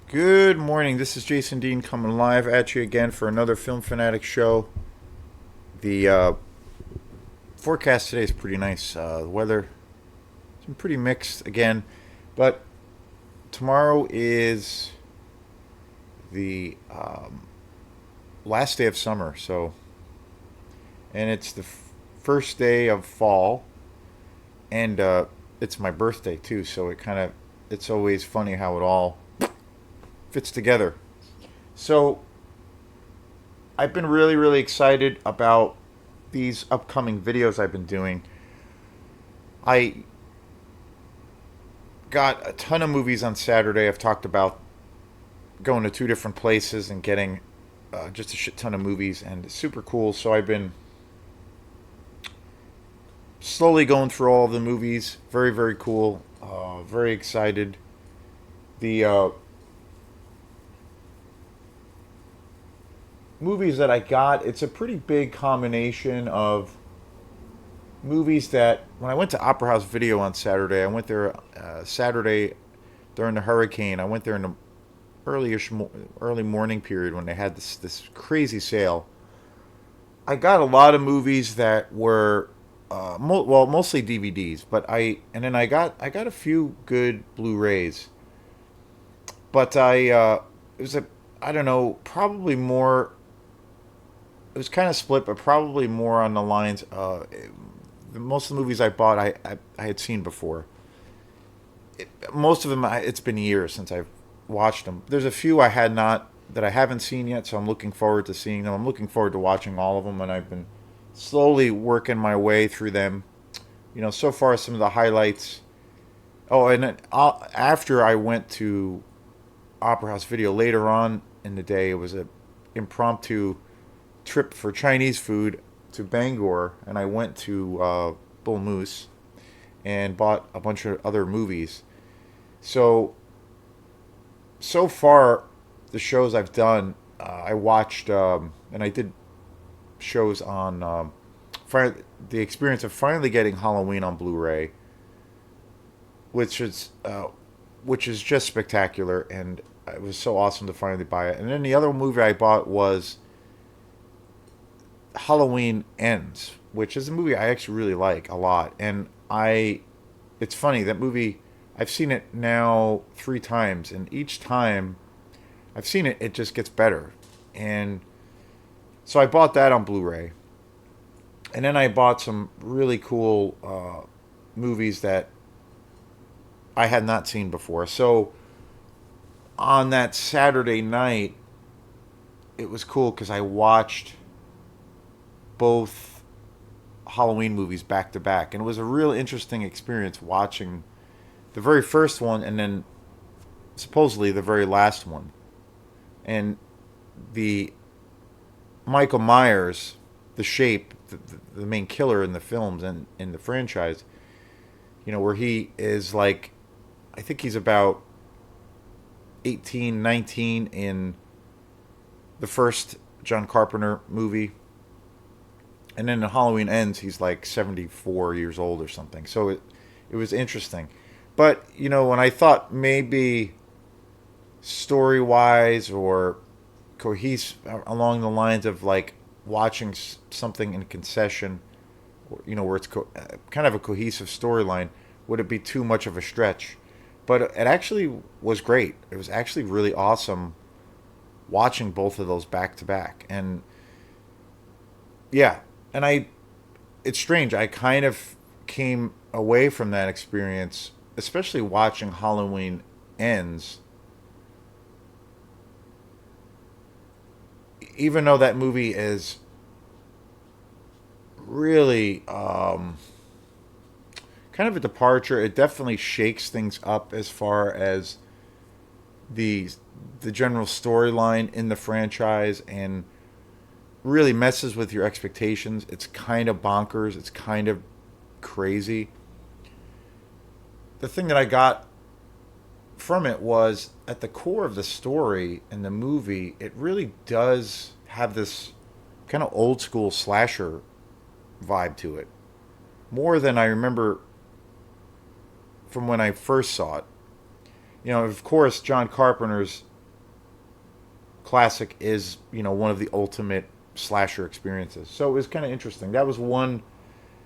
Good morning. This is Jason Dean coming live at you again for another Film Fanatic show. The forecast today is pretty nice. The weather has been pretty mixed again, but tomorrow is the last day of summer. And it's the first day of fall, and it's my birthday too. So it's always funny how it all fits together. So I've been really, really excited about these upcoming videos I've been doing. I got a ton of movies on Saturday. I've talked about going to two different places and getting just a shit ton of movies, and it's super cool. So I've been slowly going through all of the movies. Very, very cool. Very excited. The movies that I got, it's a pretty big combination of movies that when I went to Opera House Video on Saturday, I went there Saturday during the hurricane. I went there in the early morning period when they had this crazy sale. I got a lot of movies that were mostly DVDs, but I got a few good Blu-rays. But it was a I don't know, probably more. It was kind of split, but probably more on the lines. Most of the movies I bought, I had seen before. Most of them, it's been years since I've watched them. There's a few I had not that I haven't seen yet, so I'm looking forward to seeing them. I'm looking forward to watching all of them, and I've been slowly working my way through them. So far some of the highlights. Oh, and then after I went to Opera House Video later on in the day, it was a impromptu trip for Chinese food to Bangor, and I went to Bull Moose and bought a bunch of other movies. So far, the shows I've done, I watched, and I did shows on the experience of finally getting Halloween on Blu-ray, which is just spectacular, and it was so awesome to finally buy it. And then the other movie I bought was Halloween Ends, which is a movie I actually really like a lot. And it's funny, that movie, I've seen it now 3 times, and each time I've seen it, it just gets better. And so I bought that on Blu-ray, and then I bought some really cool movies that I had not seen before. So on that Saturday night, it was cool because I watched both Halloween movies back to back, and it was a real interesting experience watching the very first one and then supposedly the very last one. And the Michael Myers, the Shape, the main killer in the films and in the franchise, where he is like, I think he's about 18, 19 in the first John Carpenter movie. And then the Halloween Ends, he's like 74 years old or something. So it was interesting. But, when I thought maybe story wise or cohesive along the lines of like watching something in concession, where it's kind of a cohesive storyline, would it be too much of a stretch? But it actually was great. It was actually really awesome watching both of those back to back. And yeah, and it's strange. I kind of came away from that experience, especially watching Halloween Ends, even though that movie is really kind of a departure. It definitely shakes things up as far as the the general storyline in the franchise, and really messes with your expectations. It's kind of bonkers. It's kind of crazy. The thing that I got from it was at the core of the story in the movie, it really does have this kind of old school slasher vibe to it. More than I remember from when I first saw it. Of course, John Carpenter's classic is, one of the ultimate slasher experiences. So it was kind of interesting. That was one.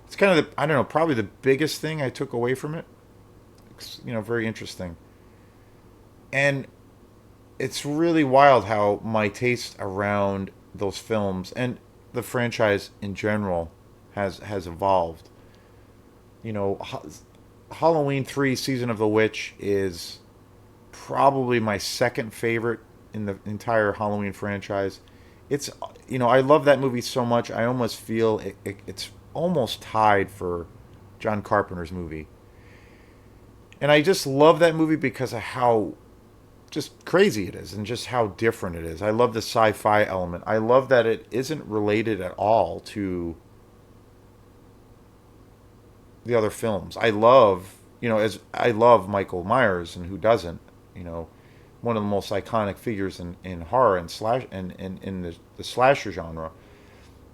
It's kind of the, I don't know, probably the biggest thing I took away from it. It's, very interesting. And it's really wild how my taste around those films and the franchise in general has evolved. You know, Halloween 3 Season of the Witch is probably my second favorite in the entire Halloween franchise. It's, I love that movie so much. I almost feel it's almost tied for John Carpenter's movie. And I just love that movie because of how just crazy it is and just how different it is. I love the sci-fi element. I love that it isn't related at all to the other films. I love, as I love Michael Myers, and who doesn't, you know, one of the most iconic figures in horror and slash and in the slasher genre.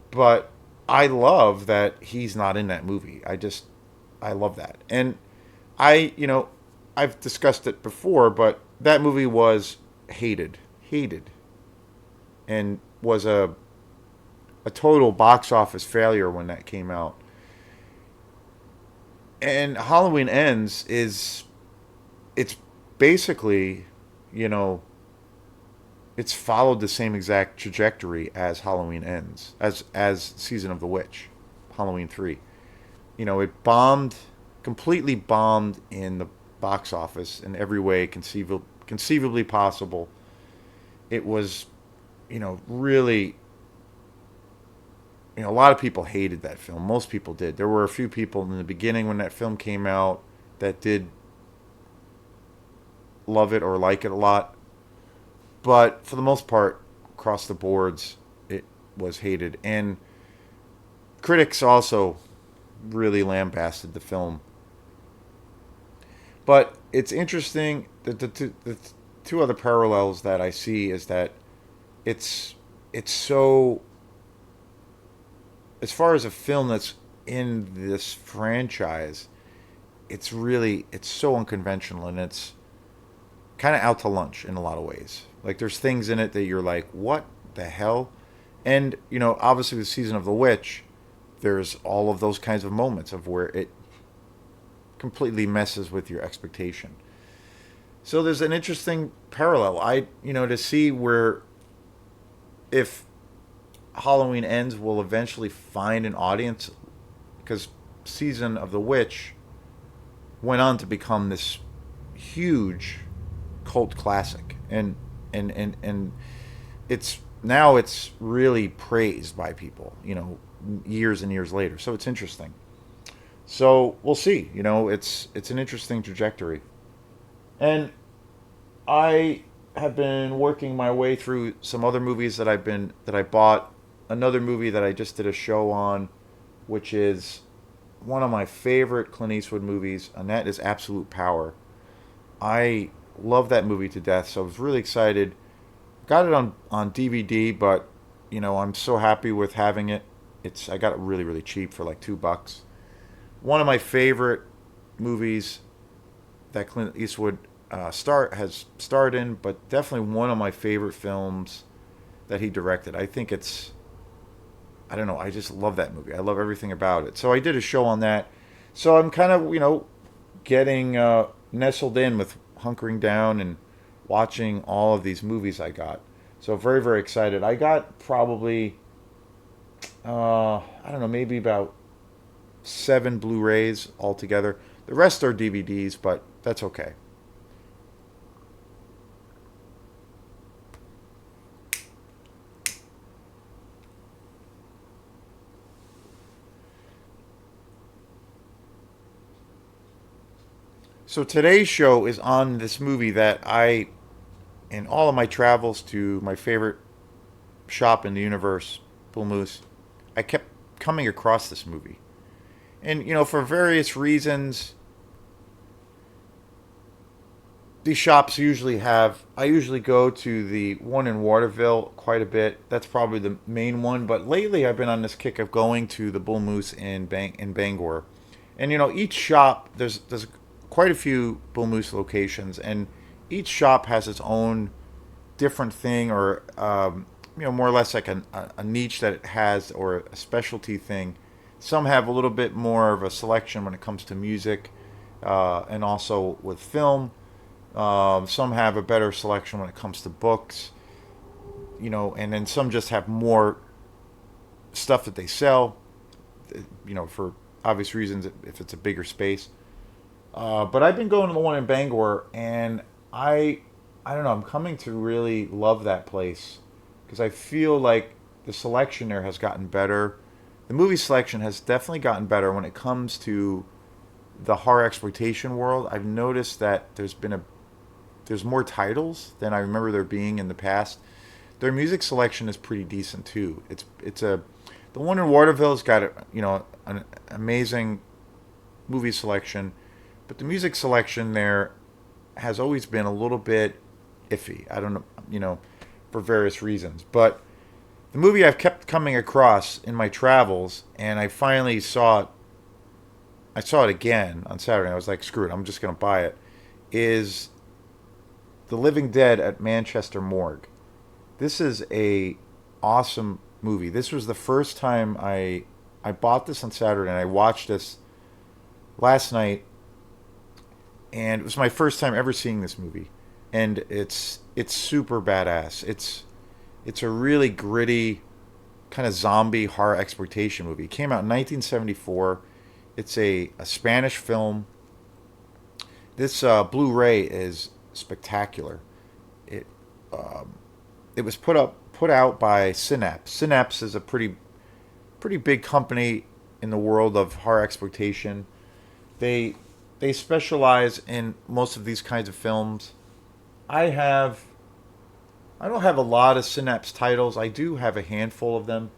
But I love that he's not in that movie. I love that. And I've discussed it before, but that movie was hated, and was a total box office failure when that came out. And Halloween Ends it's basically, you know, it's followed the same exact trajectory as Halloween Ends, as Season of the Witch, Halloween 3. It completely bombed in the box office in every way conceivably possible. It was, really, a lot of people hated that film. Most people did. There were a few people in the beginning when that film came out that did love it or like it a lot. But for the most part, across the boards, it was hated. And critics also really lambasted the film. But it's interesting that the two other parallels that I see is that it's so, as far as a film that's in this franchise, it's so unconventional, and it's kind of out to lunch in a lot of ways. Like, there's things in it that you're like, what the hell? And, obviously with Season of the Witch, there's all of those kinds of moments of where it completely messes with your expectation. So there's an interesting parallel. To see where, if Halloween Ends will eventually find an audience, because Season of the Witch went on to become this huge cult classic, and it's really praised by people, years and years later. So it's interesting. So we'll see. It's an interesting trajectory. And I have been working my way through some other movies that I bought. Another movie that I just did a show on, which is one of my favorite Clint Eastwood movies, and that is Absolute Power. I love that movie to death, so I was really excited. Got it on DVD, but I'm so happy with having it. I got it really, really cheap for like $2. One of my favorite movies that Clint Eastwood has starred in, but definitely one of my favorite films that he directed. I don't know, I just love that movie. I love everything about it. So I did a show on that. So I'm kind of, getting nestled in with hunkering down and watching all of these movies I got. So very, very excited. I got probably, I don't know, maybe about 7 Blu-rays altogether. The rest are DVDs, but that's okay. So today's show is on this movie that in all of my travels to my favorite shop in the universe, Bull Moose, I kept coming across this movie. And, for various reasons, these shops I usually go to the one in Waterville quite a bit. That's probably the main one. But lately I've been on this kick of going to the Bull Moose in Bangor. And, each shop, there's quite a few Bull Moose locations, and each shop has its own different thing, or more or less like a niche that it has, or a specialty thing. Some have a little bit more of a selection when it comes to music, and also with film. Some have a better selection when it comes to books, and then some just have more stuff that they sell, for obvious reasons if it's a bigger space. But I've been going to the one in Bangor, and I don't know, I'm coming to really love that place because I feel like the selection there has gotten better. The movie selection has definitely gotten better when it comes to the horror exploitation world. I've noticed that there's more titles than I remember there being in the past. Their music selection is pretty decent too. The one in Waterville's got an amazing movie selection, but the music selection there has always been a little bit iffy. I don't know, for various reasons. But the movie I've kept coming across in my travels, and I finally saw it. I saw it again on Saturday. I was like, screw it, I'm just gonna buy it. Is The Living Dead at Manchester Morgue. This is a awesome movie. This was the first time I bought this on Saturday, and I watched this last night, and it was my first time ever seeing this movie, and it's super badass. It's a really gritty kind of zombie horror exploitation movie. It came out in 1974. It's a Spanish film. This Blu-ray is spectacular. It it was put out by Synapse. Synapse is a pretty big company in the world of horror exploitation. They they specialize in most of these kinds of films. I have I don't have a lot of Synapse titles. I do have a handful of them.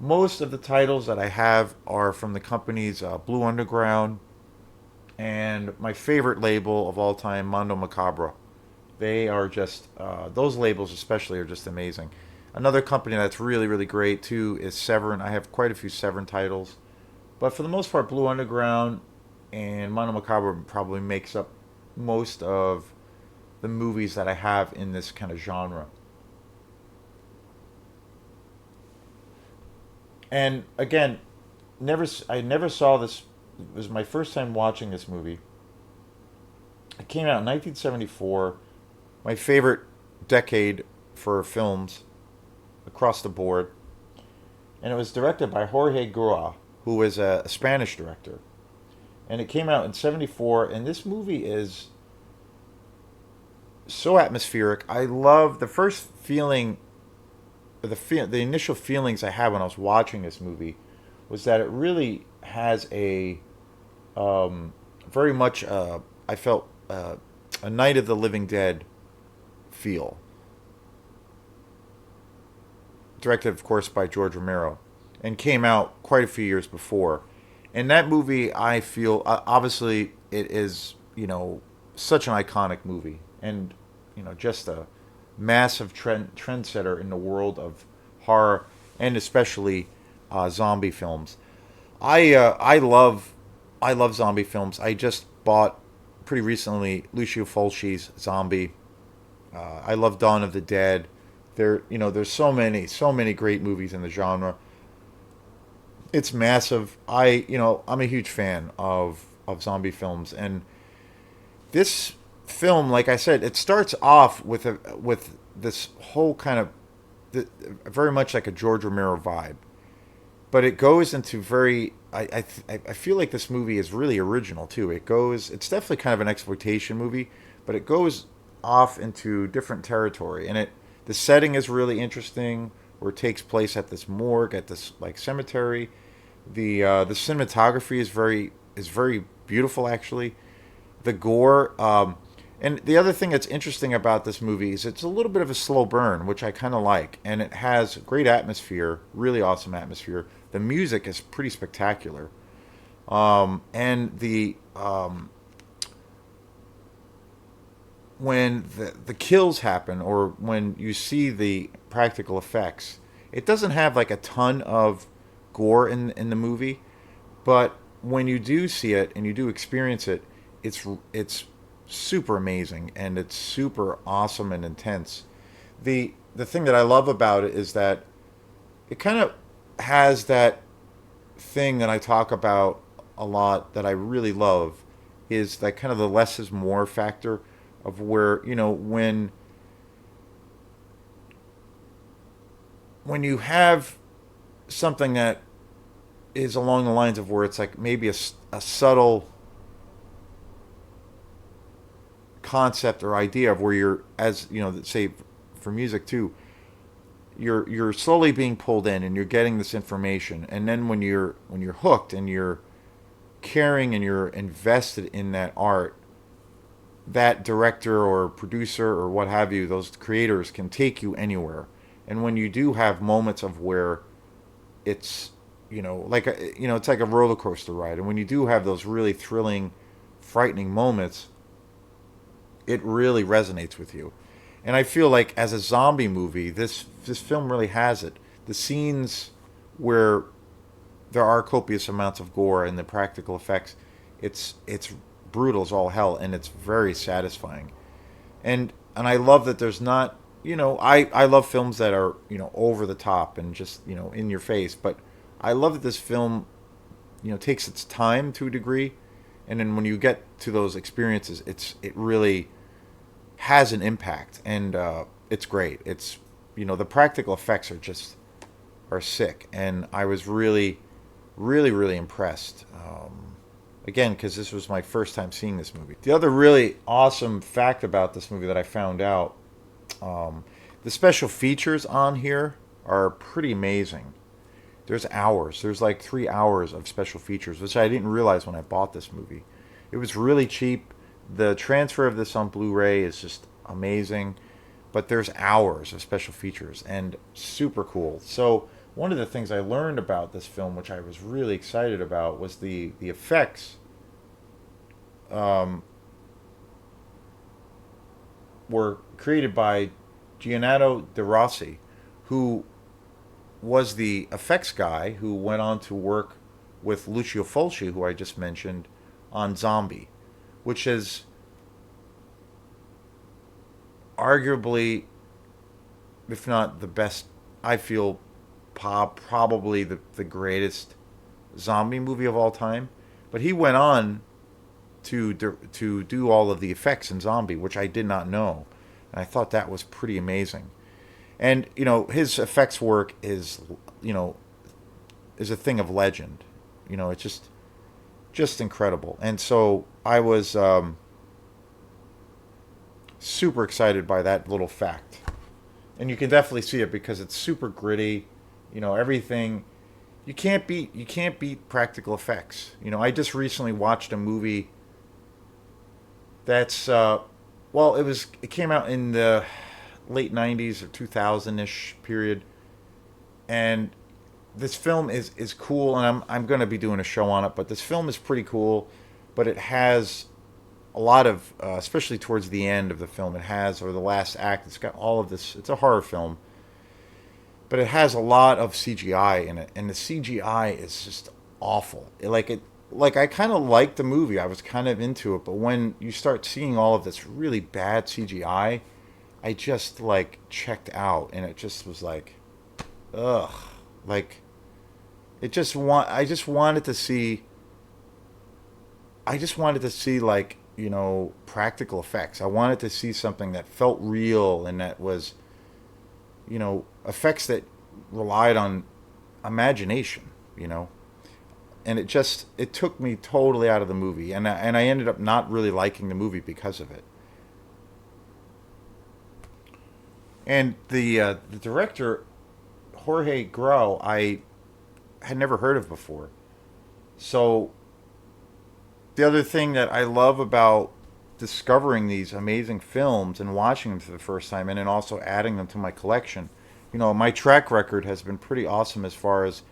Most of the titles that I have are from the companies Blue Underground and my favorite label of all time, Mondo Macabro. They are just those labels especially are just amazing. Another company that's really really great too is Severn. I have quite a few Severn titles, but for the most part, Blue Underground and Mondo Macabro probably makes up most of the movies that I have in this kind of genre. And again, I never saw this. It was my first time watching this movie. It came out in 1974. My favorite decade for films across the board. And it was directed by Jorge Grau, who is a Spanish director. And it came out in 74. And this movie is so atmospheric. I love the first feeling, the initial feelings I had when I was watching this movie was that it really has a very much I felt a Night of the Living Dead feel. Directed, of course, by George Romero, and came out quite a few years before. And that movie, I feel, obviously, it is such an iconic movie, and just a massive trendsetter in the world of horror and especially zombie films. I love zombie films. I just bought pretty recently Lucio Fulci's Zombie. I love Dawn of the Dead. There's so many great movies in the genre. It's massive. I'm a huge fan of zombie films, and this film, like I said, it starts off with this whole kind of very much like a George Romero vibe, but it goes into very. I feel like this movie is really original too. It's definitely kind of an exploitation movie, but it goes off into different territory, and the setting is really interesting, where it takes place at this morgue, at this like cemetery. The cinematography is very beautiful actually. The gore. And the other thing that's interesting about this movie is it's a little bit of a slow burn, which I kind of like, and it has great atmosphere, really awesome atmosphere. The music is pretty spectacular, and when the kills happen, or when you see the practical effects, it doesn't have like a ton of gore in the movie, but when you do see it and you do experience it, it's super amazing, and it's super awesome and intense. The thing that I love about it is that it kind of has that thing that I talk about a lot that I really love, is that kind of the less is more factor of where, when you have something that is along the lines of where it's like maybe a subtle concept or idea of where you're, as say for music too, you're slowly being pulled in and you're getting this information, and then when you're hooked and you're caring and you're invested in that art, that director or producer or what have you, those creators can take you anywhere. And when you do have moments of where it's, it's like a roller coaster ride, and when you do have those really thrilling, frightening moments, it really resonates with you. And I feel like as a zombie movie, this film really has it. The scenes where there are copious amounts of gore and the practical effects, it's brutal as all hell, and it's very satisfying. And I love that there's not, I love films that are, over the top and just, in your face, but I love that this film, takes its time to a degree, and then when you get to those experiences, it really has an impact, and it's great. It's, the practical effects are sick, and I was really, really, really impressed. Again, because this was my first time seeing this movie. The other really awesome fact about this movie that I found out, the special features on here are pretty amazing. There's hours. There's like 3 hours of special features, which I didn't realize when I bought this movie. It was really cheap. The transfer of this on Blu-ray is just amazing, but there's hours of special features and super cool. So one of the things I learned about this film, which I was really excited about, was the effects um, were created by Giannato De Rossi, who was the effects guy who went on to work with Lucio Fulci, who I just mentioned, on Zombie, which is arguably, if not the best, I feel probably the greatest zombie movie of all time. But he went on to do all of the effects in Zombie, which I did not know, and I thought that was pretty amazing. And his effects work you know is a thing of legend. It's just incredible. And so I was super excited by that little fact. And you can definitely see it because it's super gritty. Everything, you can't beat practical effects. I just recently watched a movie that's well, it came out in the late 90s or 2000ish period, and this film is cool, and I'm going to be doing a show on it, but this film is pretty cool, but it has a lot of, especially towards the end of the film, or the last act, it's got all of this. It's a horror film, but it has a lot of CGI in it, and the CGI is just awful. Like I kind of liked the movie. I was kind of into it, but when you start seeing all of this really bad CGI, I just like checked out, and it just was like, ugh, like I just wanted to see. I just wanted to see like practical effects. I wanted to see something that felt real and that was effects that relied on imagination. And it took me totally out of the movie, and I ended up not really liking the movie because of it. And the director, Jorge Grau, I had never heard of before. So the other thing that I love about discovering these amazing films and watching them for the first time, and then also adding them to my collection, my track record has been pretty awesome as far as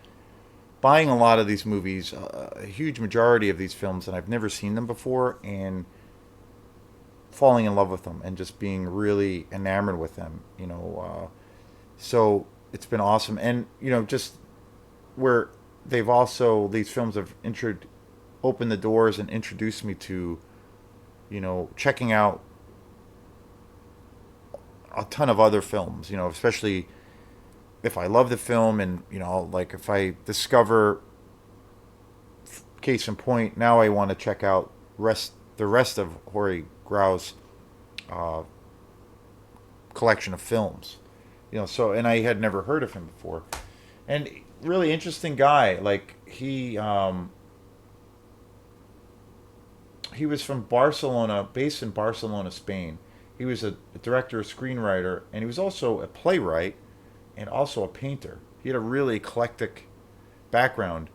buying a lot of these movies, a huge majority of these films, and I've never seen them before, and falling in love with them and just being really enamored with them. So it's been awesome, and just where these films have opened the doors and introduced me to checking out a ton of other films, especially if I love the film and, like if I discover, case in point, now I want to check out the rest of Jorge Grau's uh, collection of films. And I had never heard of him before. And really interesting guy. Like he was from Barcelona, based in Barcelona, Spain. He was a director, a screenwriter, and he was also a playwright and also a painter. He had a really eclectic background.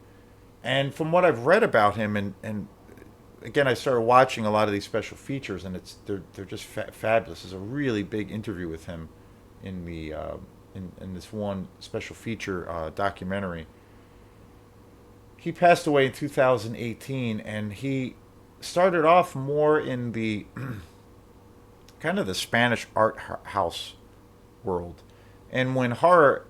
And from what I've read about him, and again, I started watching a lot of these special features, and they're just fabulous. There's a really big interview with him in the in this one special feature documentary. He passed away in 2018, and he started off more in the kind of the Spanish art house world. And when the horror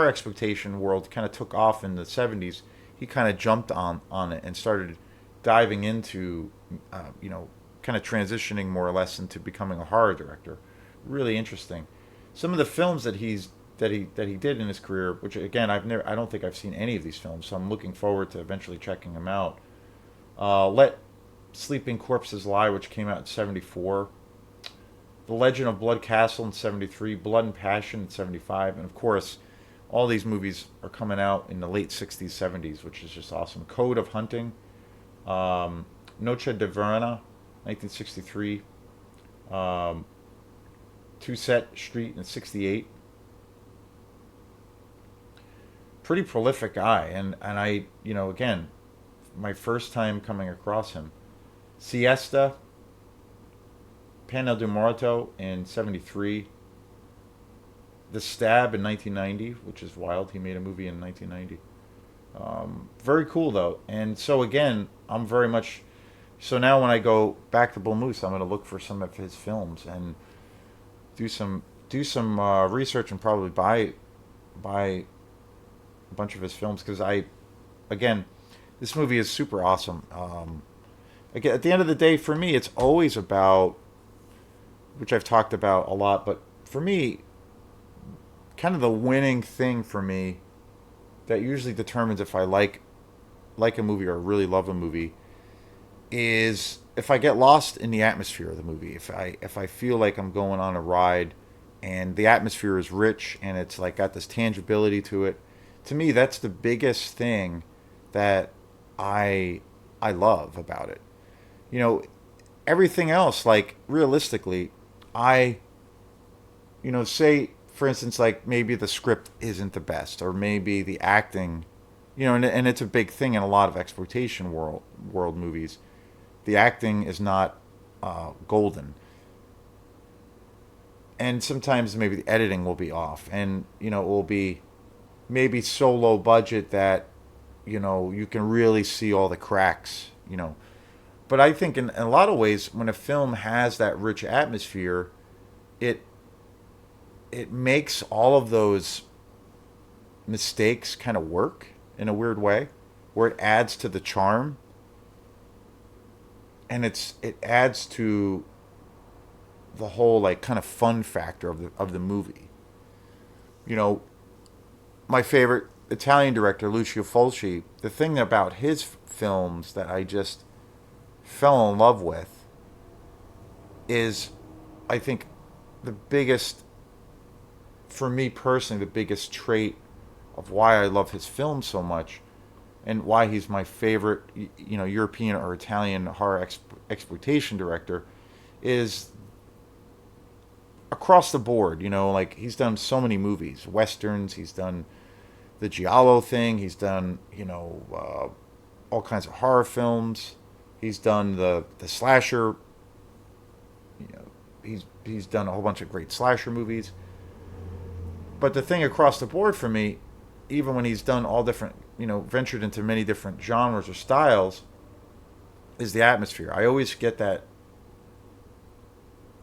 expectation world kind of took off in the 70s, he kind of jumped on it and started diving into, kind of transitioning more or less into becoming a horror director. Really interesting. Some of the films that he did in his career, which again I don't think I've seen any of these films, so I'm looking forward to eventually checking them out. Let Sleeping Corpses Lie, which came out in '74. The Legend of Blood Castle in '73, Blood and Passion in '75, and of course, all these movies are coming out in the late '60s, '70s, which is just awesome. Code of Hunting, Noche de Verona, 1963, Two-Set Street in '68. Pretty prolific guy, and I, again, my first time coming across him. Siesta, Panel de Muerto in '73, The Stab in 1990, which is wild. He made a movie in 1990. Very cool though, and so again, I'm very much so now when I go back to Bull Moose, I'm going to look for some of his films and do some research and probably buy a bunch of his films because again, this movie is super awesome. Again, at the end of the day, for me, it's always about, which I've talked about a lot, but for me, kind of the winning thing for me that usually determines if I like a movie or really love a movie is if I get lost in the atmosphere of the movie. If I feel like I'm going on a ride and the atmosphere is rich and it's like got this tangibility to it. To me, that's the biggest thing that I love about it. You know, everything else, like realistically, I, say for instance, like maybe the script isn't the best, or maybe the acting, and it's a big thing in a lot of exploitation world movies. The acting is not golden, and sometimes maybe the editing will be off, and it will be maybe so low budget that you can really see all the cracks. But I think in a lot of ways, when a film has that rich atmosphere, it it makes all of those mistakes kind of work in a weird way, where it adds to the charm, and it adds to the whole like kind of fun factor of the movie. You know, my favorite Italian director, Lucio Fulci, the thing about his films that I just fell in love with is, I think, the biggest, for me personally, the biggest trait of why I love his films so much and why he's my favorite, European or Italian horror exploitation director is across the board. Like he's done so many movies, westerns. He's done the giallo thing. He's done all kinds of horror films. He's done the slasher. He's done a whole bunch of great slasher movies. But the thing across the board for me, even when he's done all different, ventured into many different genres or styles, is the atmosphere. I always get that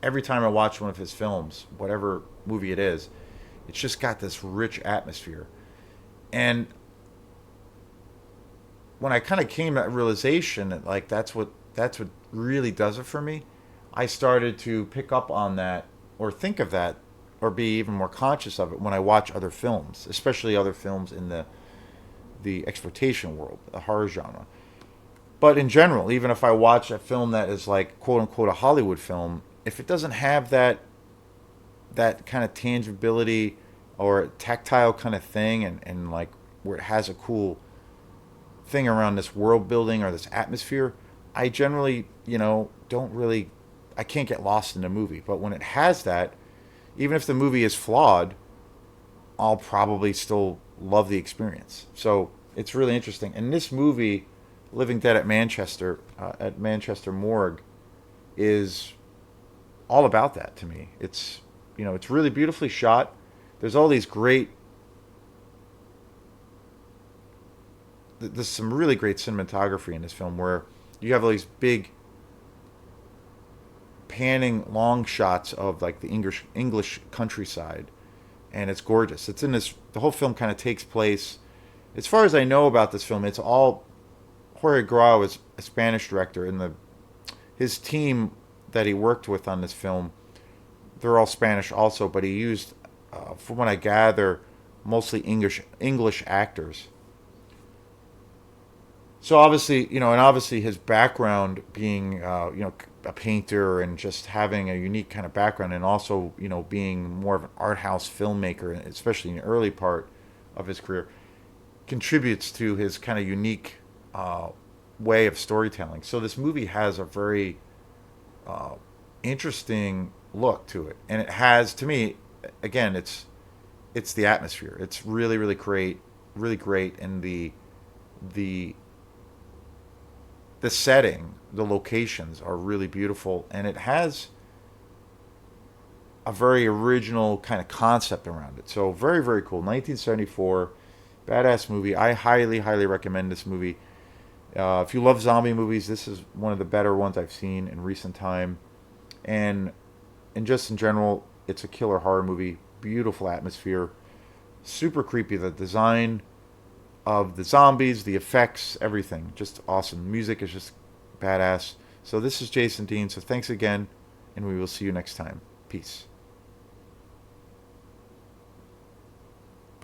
every time I watch one of his films, whatever movie it is. It's just got this rich atmosphere. And when I kind of came to that realization that like that's what really does it for me, I started to pick up on that or think of that or be even more conscious of it when I watch other films, especially other films in the exploitation world, the horror genre. But in general, even if I watch a film that is like quote unquote a Hollywood film, if it doesn't have that kind of tangibility or tactile kind of thing, and like where it has a cool thing around this world building or this atmosphere, I generally, don't really, I can't get lost in the movie. But when it has that, even if the movie is flawed, I'll probably still love the experience. So it's really interesting. And this movie, Living Dead at Manchester Morgue, is all about that to me. It's really beautifully shot. There's all these great. There's some really great cinematography in this film where you have all these big panning long shots of like the English countryside, and it's gorgeous. It's in this. The whole film kind of takes place. As far as I know about this film, it's all Jorge Grau is a Spanish director, and his team that he worked with on this film, they're all Spanish also, but he used, from what I gather, mostly English actors. So obviously, and obviously his background being, a painter and just having a unique kind of background, and also, being more of an art house filmmaker, especially in the early part of his career, contributes to his kind of unique way of storytelling. So this movie has a very interesting look to it, and it has, to me, again, it's the atmosphere. It's really really great, and the the setting, the locations are really beautiful, and it has a very original kind of concept around it. So very cool. 1974, badass movie. I highly recommend this movie. If you love zombie movies, this is one of the better ones I've seen in recent time, and just in general, it's a killer horror movie. Beautiful atmosphere, super creepy. The design of the zombies, the effects, everything, just awesome. Music is just badass. So this is Jason Dean. So thanks again, and we will see you next time. Peace.